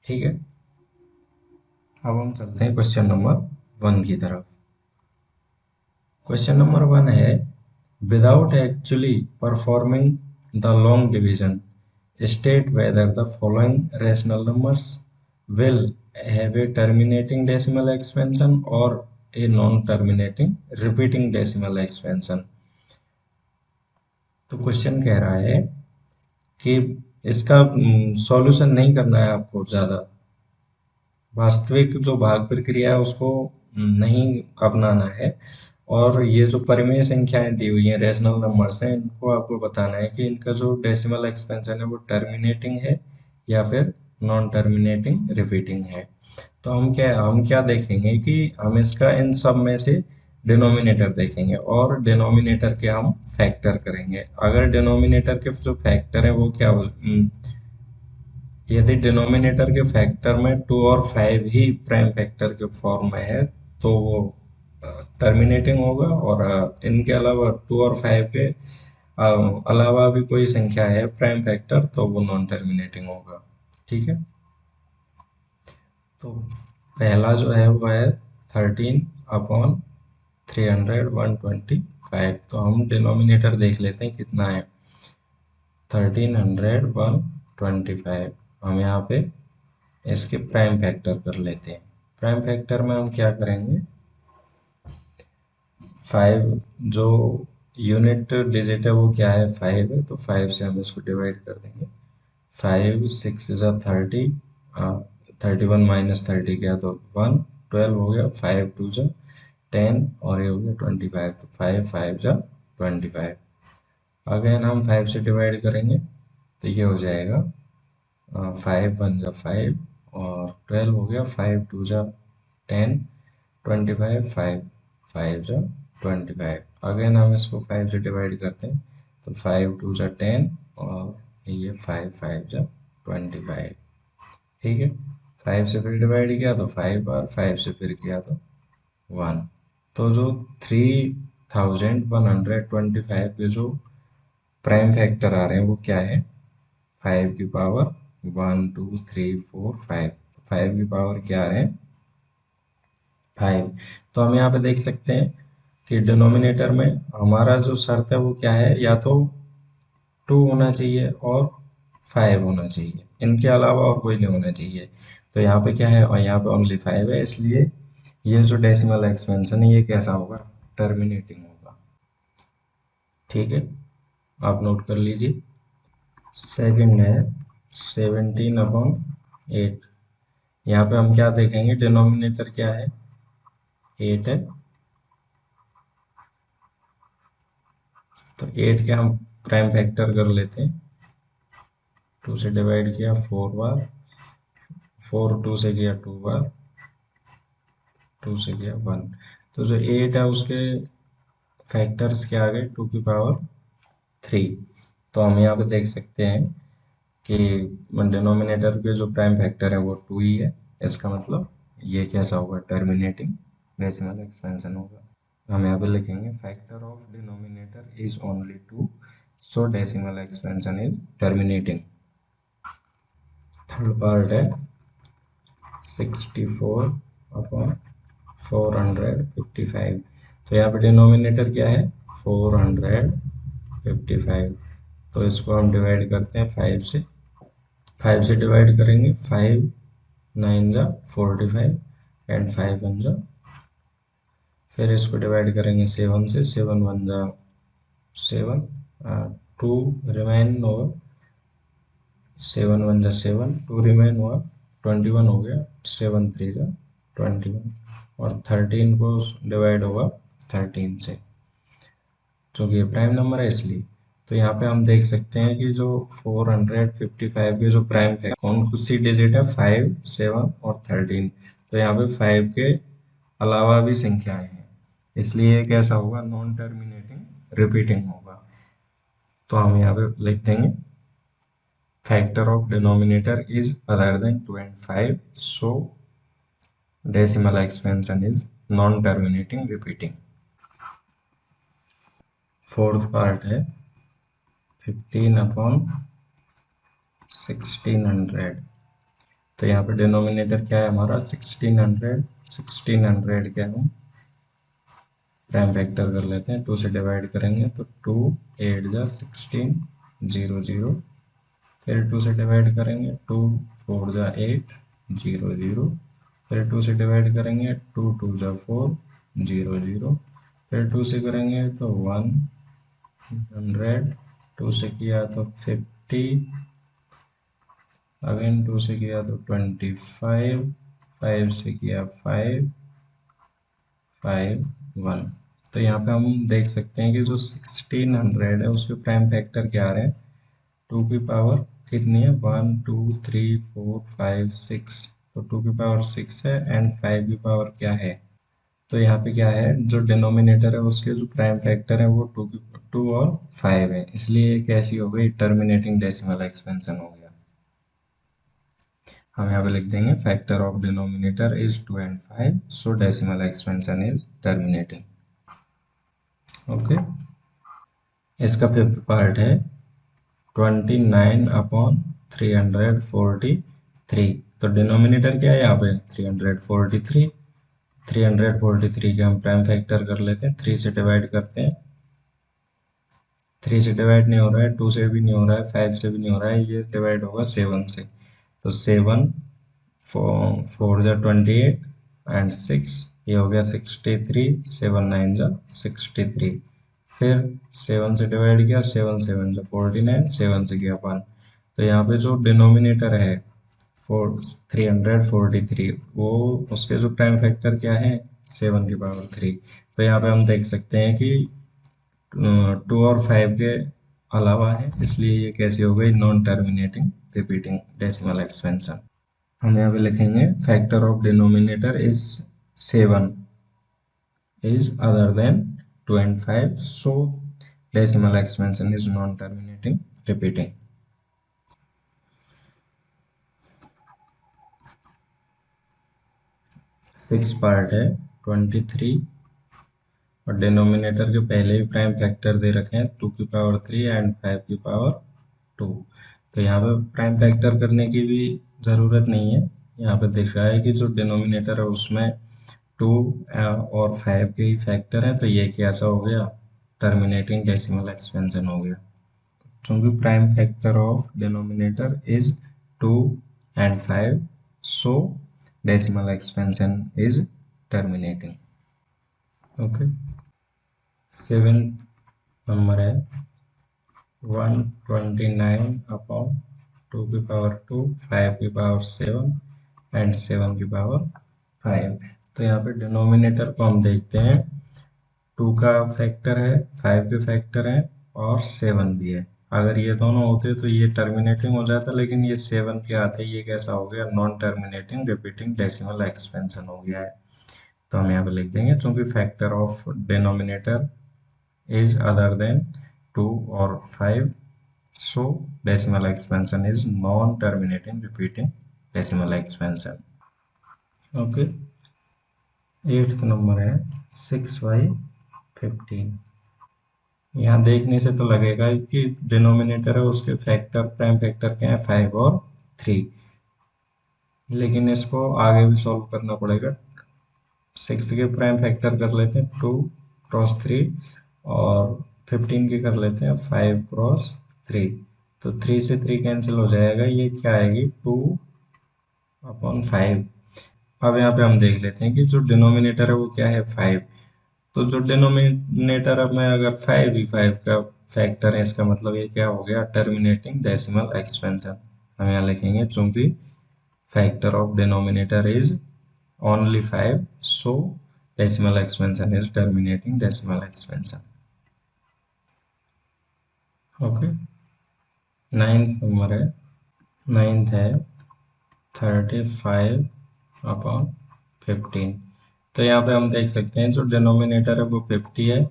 ठीक है, अब हम चलते हैं क्वेश्चन नंबर 1 की तरफ। क्वेश्चन नंबर 1 है, without actually performing the long division state whether the following rational numbers will have a terminating decimal expansion or a non-terminating repeating decimal expansion। तो क्वेश्चन कह रहा है कि इसका सॉल्यूशन नहीं करना है आपको ज़्यादा, वास्तविक जो भाग प्रक्रिया है उसको नहीं अपनाना है, और ये जो परिमेय संख्याएं दी हुई हैं रेशनल नंबर्स हैं, इनको आपको बताना है कि इनका जो डेसिमल एक्सपेंशन है वो टर्मिनेटिंग है या फिर नॉन टर्मिनेटिंग रिपीटिंग है। तो हम क्या देखेंगे कि हम इसका इन सब में से डिनोमिनेटर देखेंगे और डिनोमिनेटर के हम फैक्टर करेंगे। अगर डिनोमिनेटर के जो फैक्टर है वो क्या यदि डिनोमिनेटर के फैक्टर में 2 और 5 ही प्राइम फैक्टर के फॉर्म में है तो वो टर्मिनेटिंग होगा, और इनके अलावा 2 और 5 के अलावा भी कोई संख्या है प्राइम फैक्टर तो वो नॉन टर्मिनेटिंग होगा। ठीक है, तो पहला जो है वो है 13/300/125। तो हम डिनोमिनेटर देख लेते हैं कितना है। 1300/125 हम यहाँ पे इसके प्राइम फैक्टर कर लेते हैं। प्राइम फैक्टर में हम क्या करेंगे, 5 जो यूनिट डिजिट है वो क्या है, 5 है, तो 5 से हम इसको डिवाइड कर देंगे। 5 6 जा 30, 31 माइनस 30 किया तो 1, 12 हो गया, 5 2 जा 10 और ये हो गया 25, तो 5 5 जा 25। अगेन हम 5 से डिवाइड करेंगे तो ये हो जाएगा 5 1 जा 5 और 12 हो गया, 5 2 जा 10, 25 5 5 जा 25। अगेन हम इसको 5 से डिवाइड करते हैं तो 5 2 जा 10 और ये 5 5 जा 25। ठीक है, 5 से फिर डिवाइड किया तो 5 और 5 से फिर किया तो 1। तो जो 3125 के जो प्राइम फैक्टर आ रहे हैं वो क्या है, 5 की पावर 1 2 3 4 5। 5 की पावर क्या आ रहे हैं, 5। तो हम यहाँ पे देख सकते हैं कि डिनोमिनेटर में हमारा जो शर्त है वो क्या है, या तो 2 होना चाहिए और 5 होना चाहिए, इनके अलावा और कोई नहीं होना चाहिए। तो यहाँ पे क्या है, और यहाँ पे ओनली 5 है, इसलिए ये जो डेसिमल एक्सपेंशन है ये कैसा होगा, टर्मिनेटिंग होगा। ठीक है, आप नोट कर लीजिए। सेकंड है 17/8। यहाँ पे हम क्या देखेंगे, डिनोमिनेटर क्या है, 8 है, तो 8 के हम प्राइम फैक्टर कर लेते हैं। 2 से डिवाइड किया 4 बार, 4 2 से किया 2 बार, 2 से किया 1। तो जो 8 है उसके फैक्टर्स क्या आ गए, 2 की पावर 3। तो हम यहाँ पे देख सकते हैं कि डिनोमिनेटर के जो प्राइम फैक्टर है वो 2 ही है। इसका मतलब ये कैसा होगा, टर्मिनेटिंग डेसिमल एक्सपेंशन होगा। हम यहाँ पे लिखेंगे factor of denominator is only 2, so decimal expansion is terminating. Third part है 64/455। तो यहाँ पे डिनोमिनेटर क्या है, 455। तो इसको हम डिवाइड करते हैं 5 से। 5 से डिवाइड करेंगे, 5 9 जा 45 एंड 5 1 जा, फिर इसको डिवाइड करेंगे 7 से, 7 1 जा 7, 2 रिमेन होगा, 7 1 जा 7, 2 रिमेन हुआ, 21 हो गया, 7 3 जा 21, और 13 को डिवाइड होगा 13 से, चूंकि ये प्राइम नंबर है इसलिए। तो यहाँ पे हम देख सकते हैं कि जो 455 के जो प्राइम है कौन सी डिजिट है, 5 7 और 13। तो यहाँ पे 5 के अलावा भी संख्याएं हैं, इसलिए ये कैसा होगा, नॉन टर्मिनेटिंग रिपीटिंग होगा। तो हम यहाँ पे लिख देंगे factor of denominator is other than 2 and 5, so decimal expansion is non terminating repeating. Fourth part है 15/1600। तो यहाँ पे डिनोमिनेटर क्या है हमारा 1600। 1600 के हम प्राइम फैक्टर कर लेते हैं, 2 से डिवाइड करेंगे तो 2 8 जा 16 0 0। फिर 2 से डिवाइड करेंगे 2 4 जा 8 0 0। फिर 2 से डिवाइड करेंगे 2 2 जा 4 0 0। फिर 2 से करेंगे तो 100। 2 से किया तो 50। अगेन 2 से किया तो 25। 5 से किया 5 5 1। तो यहाँ पे हम देख सकते हैं कि जो 1600 है उसके प्राइम फैक्टर क्या आ रहे हैं, 2 की पावर कितनी है, 1 2 3 4 5 6। तो 2 की पावर 6 है एंड 5 की पावर क्या है। तो यहाँ पे क्या है, जो डिनोमिनेटर है उसके जो प्राइम फैक्टर है वो 2 और 5 है, इसलिए ये कैसी हो गई, टर्मिनेटिंग डेसिमल एक्सपेंशन हो गया। हम यहाँ पे लिख देंगे factor of denominator is 2 and 5, so decimal expansion is terminating. Okay. इसका फिफ्थ पार्ट है 29/343। तो डिनोमिनेटर क्या है यहाँ पे 343। 343 के हम प्राइम फैक्टर कर लेते हैं, 3 से डिवाइड करते हैं। 3 से डिवाइड नहीं हो रहा है, 2 से भी नहीं हो रहा है, 5 से भी नहीं हो रहा है, ये डिवाइड होगा 7 से। तो 7 4 जा 28 एंड 6, ये हो गया 63। 7 9 जा 63। फिर 7 से डिवाइड किया, 7 7 जा 49, 7 से किया 1। तो यहाँ पे जो डिनोमिनेटर है 343, वो उसके जो प्राइम फैक्टर क्या है 7 की पावर 3। तो यहाँ पे हम देख सकते हैं कि 2 और 5 के अलावा है, इसलिए ये कैसी हो गई, non terminating repeating decimal expansion. हम यहाँ पे लिखेंगे factor of denominator is 7 is other than 2 and 5, so decimal expansion is non-terminating repeating. Six part है 23, और डिनोमिनेटर के पहले ही प्राइम फैक्टर दे रखे हैं 2 की पावर 3 एंड 5 की पावर 2। तो यहाँ पे प्राइम फैक्टर करने की भी ज़रूरत नहीं है, यहाँ पे दिख रहा है कि जो डिनोमिनेटर है उसमें 2 और 5 के ही फैक्टर है, तो ये कैसा हो गया, टर्मिनेटिंग डेसिमल एक्सपेंशन हो गया। चूंकि prime factor of denominator is 2 and 5, so decimal expansion is terminating. Okay. Seventh number है 129/2 की पावर 2, 5 की पावर 7 एंड 7 की पावर 5। तो यहाँ पे डिनोमिनेटर को हम देखते हैं, 2 का फैक्टर है, 5 के फैक्टर है और 7 भी है। अगर ये दोनों होते तो ये टर्मिनेटिंग हो जाता, लेकिन ये 7 के आते ये कैसा हो गया, non terminating repeating decimal expansion हो गया है। तो हम यहाँ पे लिख देंगे, चूंकि factor of denominator is other than 2 और 5, सो decimal expansion is non terminating repeating decimal expansion. Okay. Eighth number है 6/15। यहाँ देखने से तो लगेगा कि डिनोमिनेटर है उसके फैक्टर प्राइम फैक्टर क्या है 5 और 3, लेकिन इसको आगे भी सॉल्व करना पड़ेगा। 6 के प्राइम फैक्टर कर लेते हैं 2 क्रॉस 3, और 15 के कर लेते हैं 5 क्रॉस 3। तो 3 से 3 कैंसिल हो जाएगा, ये क्या आएगी 2/5। अब यहाँ पे हम देख लेते हैं कि जो डिनोमिनेटर है वो क्या है 5। तो जो डिनोमिनेटर अब में अगर 5 ही 5 का फैक्टर है, इसका मतलब ये क्या हो गया, टर्मिनेटिंग डेसिमल एक्सपेंशन। हम यहाँ लिखेंगे चूंकि factor of denominator is only 5, so decimal expansion is terminating decimal expansion. Okay. Ninth number है, नाइन्थ है 35/15। तो यहाँ पे हम देख सकते हैं जो डिनोमिनेटर है वो 50 है।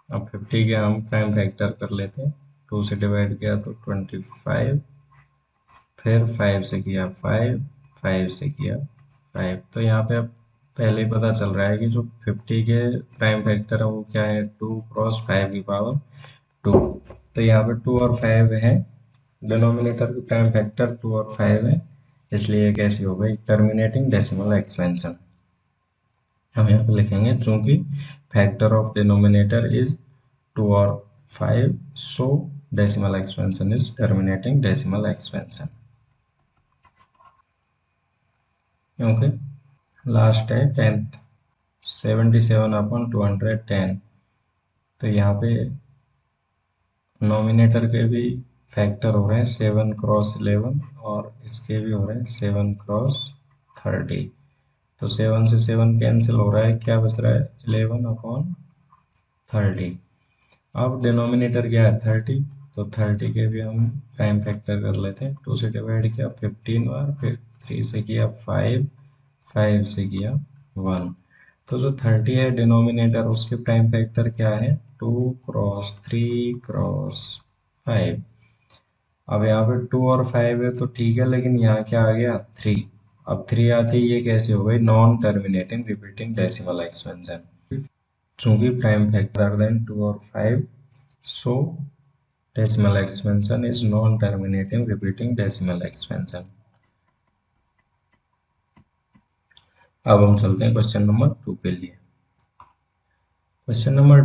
अब 50 के हम प्राइम फैक्टर कर लेते हैं, 2 से डिवाइड किया तो 25, फिर 5 से किया 5, 5 से किया 5। तो यहाँ पे अब पहले ही पता चल रहा है कि जो 50 के प्राइम फैक्टर है वो क्या है 2 क्रॉस 5 की पावर 2। तो यहाँ पे 2 और 5 है, डिनोमिनेटर की प्राइम फैक्टर 2 और 5 है, इसलिए कैसी हो गई टर्मिनेटिंग डेसिमल एक्सपेंशन। हम यहाँ पे लिखेंगे चूंकि फैक्टर ऑफ डिनोमिनेटर इज 2 और 5 सो decimal expansion is terminating decimal expansion. Okay, last है 10th 77/210। तो यहाँ पे नोमिनेटर के भी फैक्टर हो रहे हैं 7 × 11 और इसके भी हो रहे हैं 7 × 30। तो 7 से 7 कैंसिल हो रहा है, क्या बच रहा है 11/30। अब डिनोमिनेटर क्या है 30, तो 30 के भी हम प्राइम फैक्टर कर लेते हैं। 2 से डिवाइड किया 15 बार, फिर 3 से किया 5, 5 से किया 1। तो जो 30 है डिनोमिनेटर उसके प्राइम फैक्टर क्या है 2 × 3 × 5। अब यहाँ पे 2 और 5 है तो ठीक है, लेकिन यहाँ क्या आ गया 3। अब 3 आते ही ये कैसे हो गई non terminating repeating decimal expansion. चूंकि प्राइम फैक्टर देन 2 और 5 सो decimal expansion is non terminating repeating decimal expansion. अब हम चलते हैं क्वेश्चन नंबर 2 के लिए। Question number 2